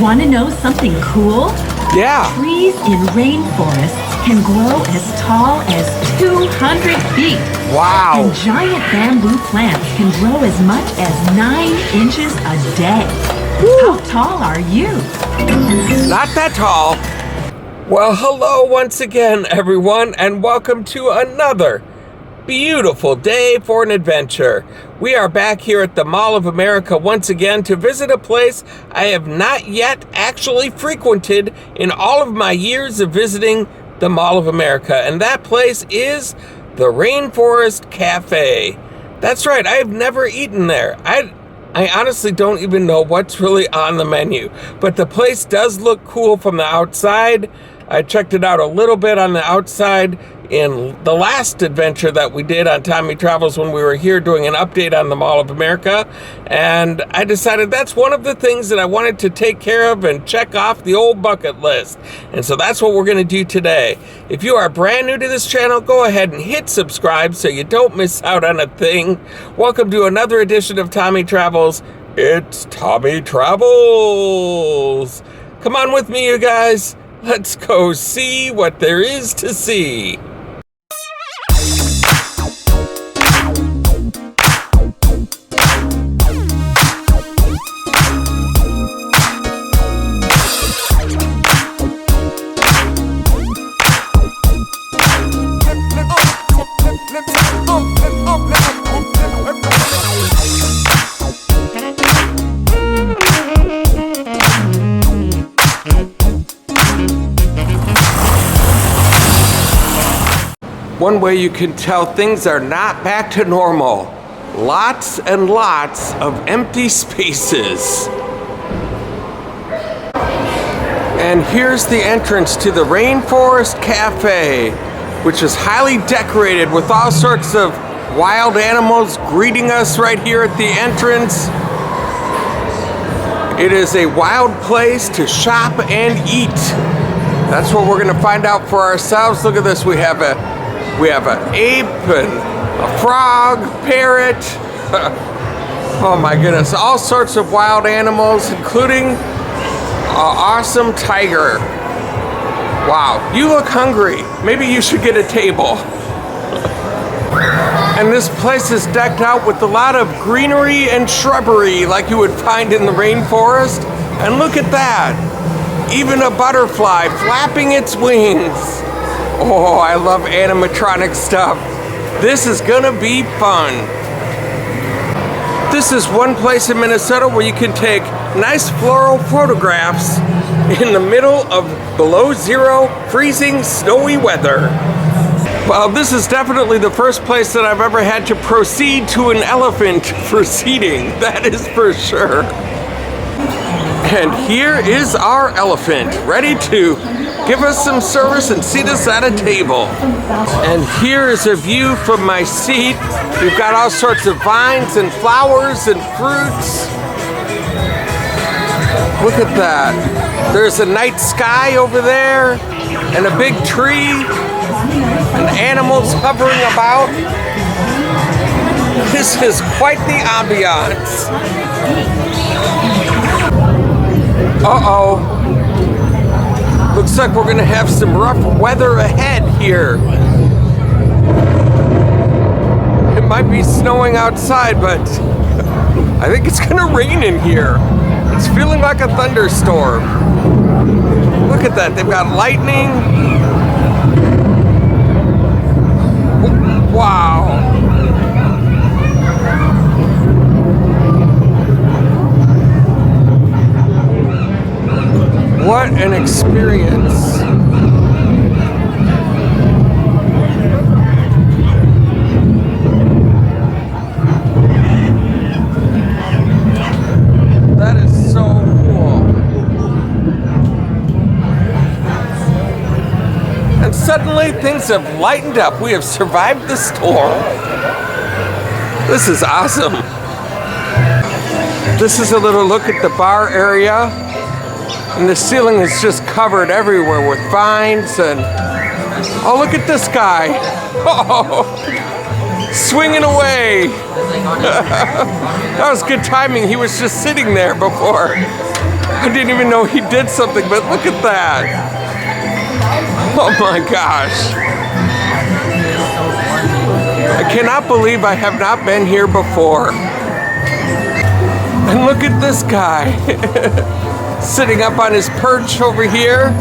Want to know something cool? Yeah. Trees in rainforests can grow as tall as 200 feet. Wow. And giant bamboo plants can grow as much as 9 inches a day. Woo. How tall are you? Not that tall. Well, hello once again, everyone, and welcome to another beautiful day for an adventure. We are back here at the Mall of America once again to visit a place I have not yet actually frequented in all of my years of visiting the Mall of America, and that place is the Rainforest Cafe. That's right, I have never eaten there. I honestly don't even know what's really on the menu, but the place does look cool from the outside. I checked it out a little bit on the outside in the last adventure that we did on Tommy Travels when we were here doing an update on the Mall of America, and I decided that's one of the things that I wanted to take care of and check off the old bucket list. And so that's what we're going to do today. If you are brand new to this channel, go ahead and hit subscribe so you don't miss out on a thing. Welcome to another edition of Tommy Travels. It's Tommy Travels. Come on with me, you guys. Let's go see what there is to see. One way you can tell things are not back to normal. Lots and lots of empty spaces. And here's the entrance to the Rainforest Cafe, which is highly decorated with all sorts of wild animals greeting us right here at the entrance. It is a wild place to shop and eat. That's what we're gonna find out for ourselves. Look at this, we have an ape and a frog, parrot. Oh my goodness, all sorts of wild animals, including an awesome tiger. Wow, you look hungry. Maybe you should get a table. And this place is decked out with a lot of greenery and shrubbery like you would find in the rainforest. And look at that, even a butterfly flapping its wings. Oh, I love animatronic stuff. This is gonna be fun. This is one place in Minnesota where you can take nice floral photographs in the middle of below zero, freezing, snowy weather. Well, this is definitely the first place that I've ever had to proceed to an elephant for seating, that is for sure. And here is our elephant, ready to give us some service and seat us at a table. And here is a view from my seat. We've got all sorts of vines and flowers and fruits. Look at that. There's a night sky over there and a big tree and animals hovering about. This is quite the ambiance. Uh-oh. Looks like we're gonna have some rough weather ahead here. It might be snowing outside, but I think it's gonna rain in here. It's feeling like a thunderstorm. Look at that, they've got lightning. Wow. What an experience. That is so cool. And suddenly things have lightened up. We have survived the storm. This is awesome. This is a little look at the bar area. And the ceiling is just covered everywhere with vines and... Oh, look at this guy. Oh, swinging away. That was good timing. He was just sitting there before. I didn't even know he did something, but look at that. Oh my gosh. I cannot believe I have not been here before. And look at this guy. Sitting up on his perch over here.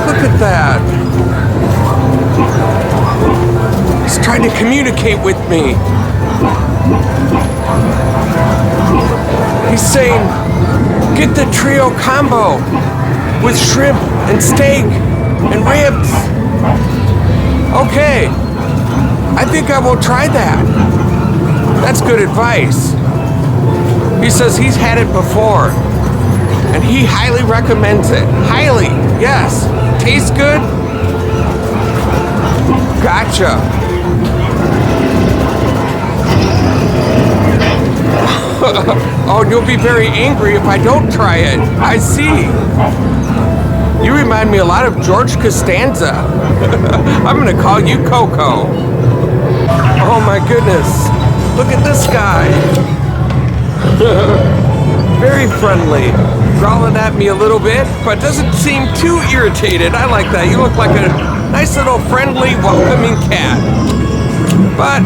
Look at that. He's trying to communicate with me. He's saying, get the trio combo with shrimp and steak and ribs. Okay, I think I will try that. That's good advice. He says he's had it before and he highly recommends it. Highly, yes. Tastes good? Gotcha. Oh, and you'll be very angry if I don't try it. I see. You remind me a lot of George Costanza. I'm gonna call you Coco. Oh my goodness. Look at this guy. Very friendly. Growling at me a little bit, but doesn't seem too irritated. I like that. You look like a nice little friendly, welcoming cat. But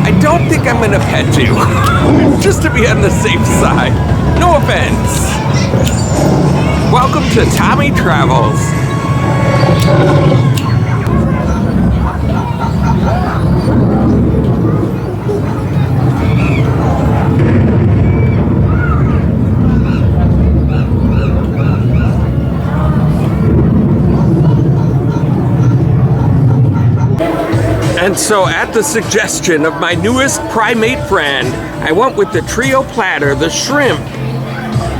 I don't think I'm gonna pet you. Just to be on the safe side. No offense. Welcome to Tommy Travels. And so at the suggestion of my newest primate friend, I went with the trio platter, the shrimp,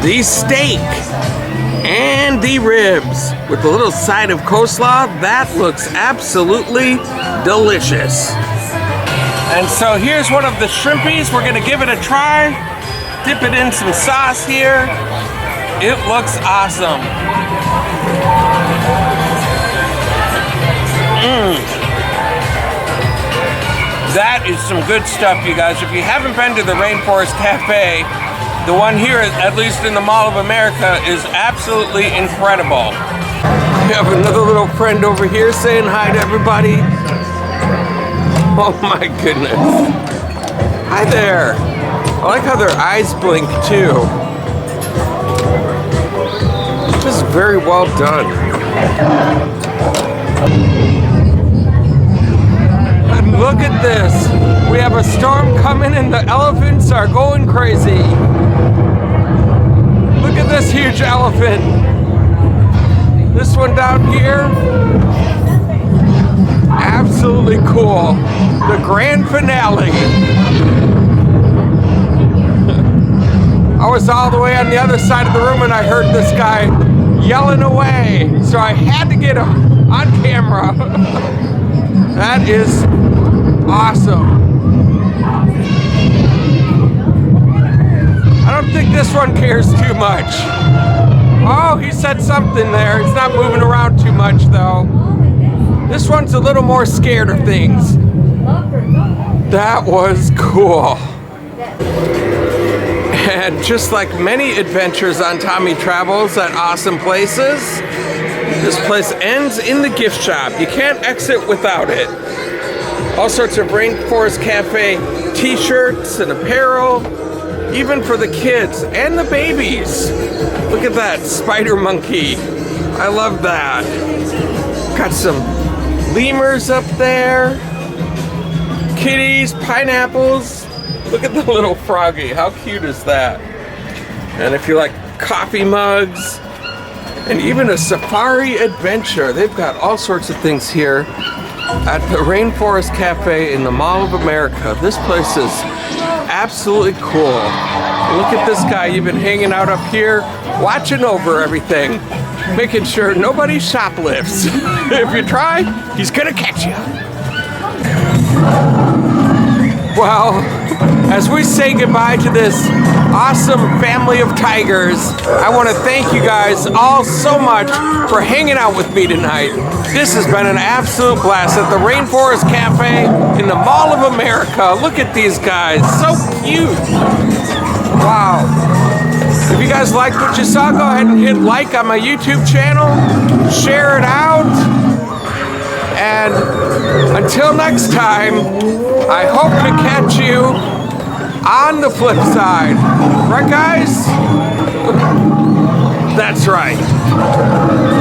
the steak, and the ribs with a little side of coleslaw. That looks absolutely delicious. And so here's one of the shrimpies. We're gonna give it a try. Dip it in some sauce here. It looks awesome. That is some good stuff, you guys. If you haven't been to the Rainforest Cafe, the one here, at least in the Mall of America, is absolutely incredible. We have another little friend over here saying hi to everybody. Oh my goodness. Hi there. I like how their eyes blink too. This is very well done. And look at this. We have a storm coming and the elephants are going crazy. Look at this huge elephant. This one down here. Absolutely cool. The grand finale. I was all the way on the other side of the room and I heard this guy yelling away. So I had to get him on camera. That is awesome. I don't think this one cares too much. Oh, he said something there. He's not moving around too much though. This one's a little more scared of things. That was cool. And just like many adventures on Tommy Travels at awesome places, this place ends in the gift shop. You can't exit without it. All sorts of Rainforest Cafe t-shirts and apparel, even for the kids and the babies. Look at that spider monkey. I love that. Got some lemurs up there, kitties, pineapples. Look at the little froggy. How cute is that? And if you like coffee mugs, and even a safari adventure. They've got all sorts of things here at the Rainforest Cafe in the Mall of America. This place is absolutely cool. Look at this guy even hanging out up here, watching over everything, making sure nobody shoplifts. If you try, he's gonna catch you. Well, as we say goodbye to this awesome family of tigers, I want to thank you guys all so much for hanging out with me tonight. This has been an absolute blast at the Rainforest Cafe in the Mall of America. Look at these guys, so cute. Wow. If you guys liked what you saw, go ahead and hit like on my YouTube channel, share it out, and until next time, I hope to catch you on the flip side. Right, guys? That's right.